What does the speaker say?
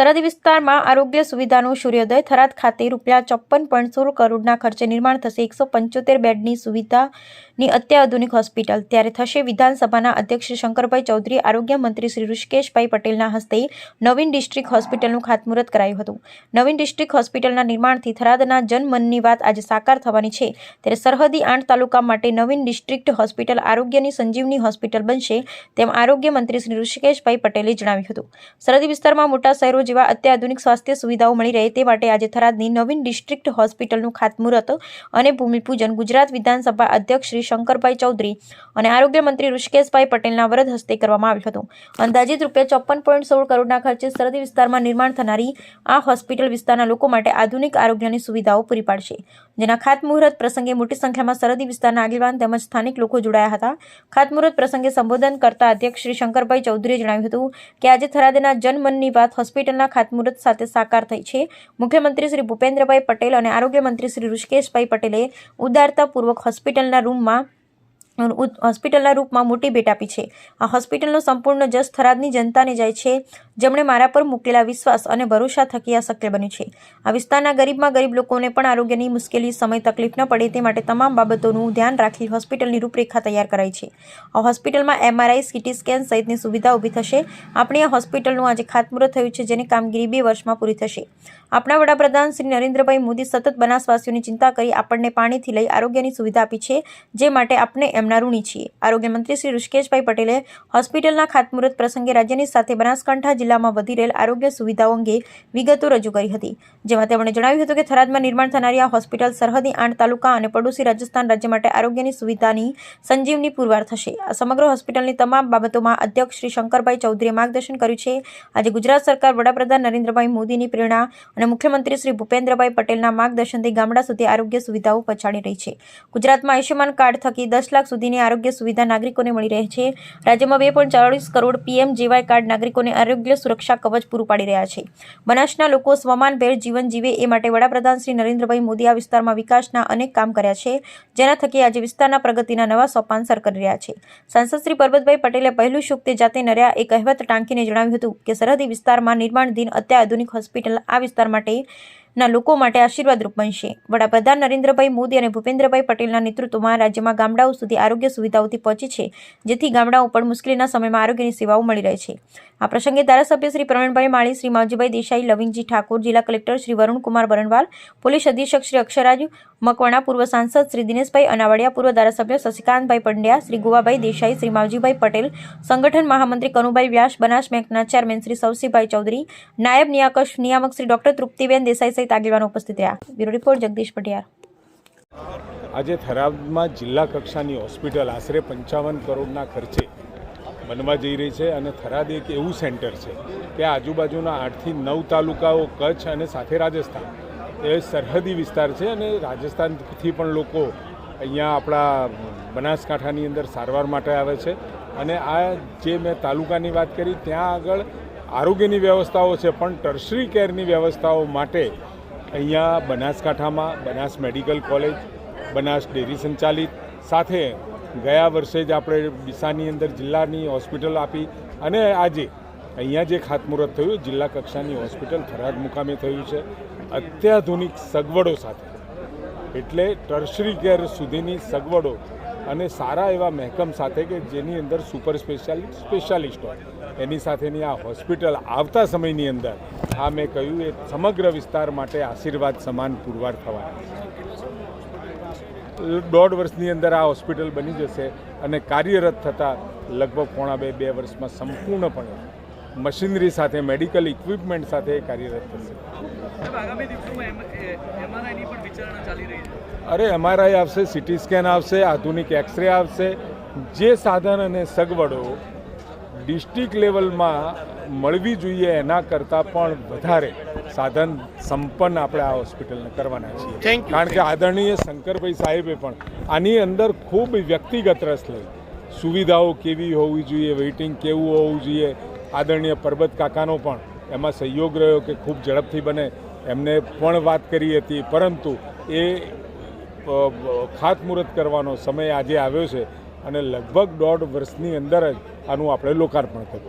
સરહદી વિસ્તારમાં આરોગ્ય સુવિધાનું સૂર્યોદય થરાદ ખાતે ₹54.16 કરોડના ખર્ચે નિર્માણ થશે 175 બેડની સુવિધાની અત્યાધુનિક હોસ્પિટલ ત્યારે થશે વિધાનસભાના અધ્યક્ષ શ્રી શંકરભાઈ ચૌધરી આરોગ્ય મંત્રી શ્રી ઋષિકેશભાઈ પટેલના હસ્તે નવીન ડિસ્ટ્રિક્ટ હોસ્પિટલનું ખાતમુહૂર્ત કરાયું હતું। નવીન ડિસ્ટ્રિક્ટ હોસ્પિટલના નિર્માણથી થરાદના જનમનની વાત આજે સાકાર થવાની છે ત્યારે સરહદી 8 તાલુકા માટે નવીન ડિસ્ટ્રિક્ટ હોસ્પિટલ આરોગ્યની સંજીવની હોસ્પિટલ બનશે તેમ આરોગ્ય મંત્રી શ્રી ઋષિકેશભાઈ પટેલે જણાવ્યું હતું। સરહદી વિસ્તારમાં મોટા શહેરો જેવા અત્યાધુનિક સ્વાસ્થ્ય સુવિધાઓ મળી રહે તે માટે આજે થરાદની નવીન ડિસ્ટ્રિક્ટ હોસ્પિટલનું ખાતમુહૂર્ત અને ભૂમિપૂજન ગુજરાત વિધાનસભા અધ્યક્ષ શ્રી શંકરભાઈ ચૌધરી અને આરોગ્ય મંત્રી ઋષિકેશભાઈ પટેલના વરદ હસ્તે કરવામાં આવ્યું હતું। અંદાજિત ₹54.16 કરોડના ખર્ચે સરહદી વિસ્તારમાં નિર્માણ થનારી આ હોસ્પિટલ વિસ્તારના લોકો માટે આધુનિક આરોગ્યની સુવિધાઓ પૂરી પાડશે, જેના ખાતમુહૂર્ત પ્રસંગે મોટી સંખ્યામાં સરહદી વિસ્તારના આગેવાન તેમજ સ્થાનિક લોકો જોડાયા હતા। ખાતમુહૂર્ત પ્રસંગે સંબોધન કરતા અધ્યક્ષ શ્રી શંકરભાઈ ચૌધરીએ જણાવ્યું હતું કે આજે થરાદના જનમનની વાત હોસ્પિટલના ખાતમુહૂર્ત સાથે સાકાર થઈ છે। મુખ્યમંત્રી શ્રી ભૂપેન્દ્રભાઈ પટેલ અને આરોગ્ય મંત્રી શ્રી ઋષિકેશભાઈ પટેલે ઉદારતાપૂર્વક હોસ્પિટલના રૂપમાં મોટી ભેટ આપી છે। આ હોસ્પિટલનો સંપૂર્ણ જશ થરાદની જનતાને જાય છે, જેમણે મારા પર મૂકેલા વિશ્વાસ અને ભરોસા થકી આ શક્ય બન્યું છે। આ વિસ્તારના ગરીબમાં ગરીબ લોકોને પણ આરોગ્યની મુશ્કેલી સમય તકલીફ ન પડે તે માટે તમામ બાબતોનું ધ્યાન રાખી હોસ્પિટલની રૂપરેખા તૈયાર કરાઈ છે। આ હોસ્પિટલમાં MRI, CT સ્કેન સહિતની સુવિધા ઊભી થશે। આપણી આ હોસ્પિટલનું આજે ખાતમુહૂર્ત થયું છે, જેની કામગીરી 2 વર્ષમાં પૂરી થશે। આપણા વડાપ્રધાન શ્રી નરેન્દ્રભાઈ મોદી સતત બનાસવાસીઓની ચિંતા કરી આપણને પાણીથી લઈ આરોગ્યની સુવિધા આપી છે, જે માટે આપણે એમના ઋણી છીએ। આરોગ્ય મંત્રી શ્રી ઋષિકેશભાઈ પટેલે હોસ્પિટલના ખાતમુહૂર્ત પ્રસંગે રાજ્યની સાથે બનાસકાંઠા જિલ્લામાં વધી રહેલ આરોગ્ય સુવિધાઓ અંગે વિગતો રજૂ કરી હતી, જેમાં તેમણે જણાવ્યું હતું કે થરાદમાં નિર્માણ થનારી આ હોસ્પિટલ સરહદી 8 તાલુકા અને પડોશી રાજસ્થાન રાજ્ય માટે આરોગ્યની સુવિધાની સંજીવની પુરવાર થશે। આ સમગ્ર હોસ્પિટલની તમામ બાબતોમાં અધ્યક્ષ શ્રી શંકરભાઈ ચૌધરીએ માર્ગદર્શન કર્યું છે। આજે ગુજરાત સરકાર વડાપ્રધાન નરેન્દ્રભાઈ મોદીની પ્રેરણા અને મુખ્યમંત્રી શ્રી ભૂપેન્દ્રભાઈ પટેલના માર્ગદર્શનથી ગામડા સુધી આરોગ્ય સુવિધાઓ પહોંચાડી રહી છે। ગુજરાતમાં આયુષ્યમાન કાર્ડ થકી 10 લાખ સુધીની આરોગ્ય સુવિધા નાગરિકોને મળી રહે છે। રાજ્યમાં 2.44 કરોડ PMJY કાર્ડ નાગરિકોને આરોગ્ય સુરક્ષા કવચ પૂરું પાડી રહ્યા છે। બનાસના લોકો સ્વમાનભેર જીવન જીવે એ માટે વડાપ્રધાન શ્રી નરેન્દ્રભાઈ મોદી આ વિસ્તારમાં વિકાસના અનેક કામ કર્યા છે, જેના થકી આજે વિસ્તારના પ્રગતિના નવા સોપાન સર કરી રહ્યા છે। સાંસદ શ્રી પરબતભાઈ પટેલે પહેલું સુખ તે જાતે નર્યા એ કહેવત ટાંકીને જણાવ્યું હતું કે સરહદી વિસ્તારમાં નિર્માણધીન અત્યાધુનિક હોસ્પિટલ આ વિસ્તાર ના લોકો માટે આશીર્વાદરૂપ બનશે। વડાપ્રધાન નરેન્દ્રભાઈ મોદી અને ભૂપેન્દ્રભાઈ પટેલના નેતૃત્વમાં રાજ્યમાં ગામડાઓ સુધી આરોગ્ય સુવિધાઓથી પહોંચી છે, જેથી ગામડાઓ પણ મુશ્કેલીના સમયમાં આરોગ્યની સેવાઓ મળી રહે છે। આ પ્રસંગે ધારાસભ્ય શ્રી પ્રવીણભાઈ માળી, શ્રી માવજીભાઈ દેસાઈ, લવિંગજી ઠાકોર, જિલ્લા કલેક્ટર શ્રી વરુણકુમાર બરણવાલ, પોલીસ અધિક્ષક શ્રી અક્ષરાજ મકવાણા, પૂર્વ સાંસદ શ્રી દિનેશભાઈ અનાવાડિયા, પૂર્વ ધારાસભ્ય શશિકાંતભાઈ પંડ્યા, શ્રી ગુવાભાઈ દેસાઈ, શ્રી માવજીભાઈ પટેલ, સંગઠન મહામંત્રી કનુભાઈ વ્યાસ, બનાસ બેંકના ચેરમેન શ્રી સવસીભાઈ ચૌધરી, નાયબ નિયામક શ્રી ડોક્ટર તૃપ્તિબેન દેસાઈ સહિત આગેવાનો ઉપસ્થિત રહ્યા। Bureau report Jagdish Patiyar. આજે થરાદમાં જિલ્લા કક્ષાની હોસ્પિટલ આશરે 55 કરોડના ખર્ચે બનવા જઈ રહી છે અને થરાદ એક એવું સેન્ટર છે કે આજુબાજુના 8 થી 9 તાલુકાઓ, કચ્છ અને સાથે રાજસ્થાન એ સરહદી વિસ્તાર છે અને રાજસ્થાનથી પણ લોકો અહીંયા આપણા બનાસકાંઠાની અંદર સારવાર માટે આવે છે અને આ જે મેં તાલુકાની વાત કરી ત્યાં આગળ આરોગ્યની વ્યવસ્થાઓ છે, પણ ટર્શરી કેરની વ્યવસ્થાઓ માટે અહીંયા બનાસકાંઠામાં Banas medical college, Banas dairy સંચાલિત સાથે ગયા વર્ષે જ આપણે ડીસાની અંદર જિલ્લાની હોસ્પિટલ આપી અને આજે અહીંયા જે ખાતમુહૂર્ત થયું જિલ્લા કક્ષાની હોસ્પિટલ થરાદ મુકામે થયું છે અત્યાધુનિક સગવડો સાથે, એટલે ટર્શરી કેર સુધીની સગવડો અને સારા એવા મહેકમ સાથે કે જેની અંદર સુપર સ્પેશિયાલિસ્ટ હોય એની સાથેની આ હોસ્પિટલ આવતા સમયની અંદર આ મેં કહ્યું એ સમગ્ર વિસ્તાર માટે આશીર્વાદ સમાન પુરવાર થવાના છે। 1.5 વર્ષની અંદર આ હોસ્પિટલ બની જશે અને કાર્યરત થતાં લગભગ 1.5-2 વર્ષમાં સંપૂર્ણપણે મશીનરી સાથે, મેડિકલ ઇક્વિપમેન્ટ સાથે કાર્યરત થશે। અરે MRI આવશે, CT સ્કેન આવશે, આધુનિક એક્સરે આવશે, જે સાધન અને સગવડો ડિસ્ટ્રિક્ટ લેવલમાં મળવી જોઈએ એના કરતાં પણ વધારે સાધન સંપન્ન આપણે આ હોસ્પિટલને કરવાના છીએ, કારણ કે આદરણીય શંકરભાઈ સાહેબે પણ આની અંદર ખૂબ વ્યક્તિગત રસ લઈ સુવિધાઓ કેવી હોવી જોઈએ, વેઇટિંગ કેવું હોવું જોઈએ, આદરણીય પરબત કાકાનો પણ એમાં સહયોગ રહ્યો કે ખૂબ ઝડપથી બને, એમને પણ વાત કરી હતી, પરંતુ એ ખાતમુહૂર્ત કરવાનો સમય આજે આવ્યો છે અને લગભગ 1.5 વર્ષની અંદર જ આનું આપણે લોકાર્પણ કર્યું।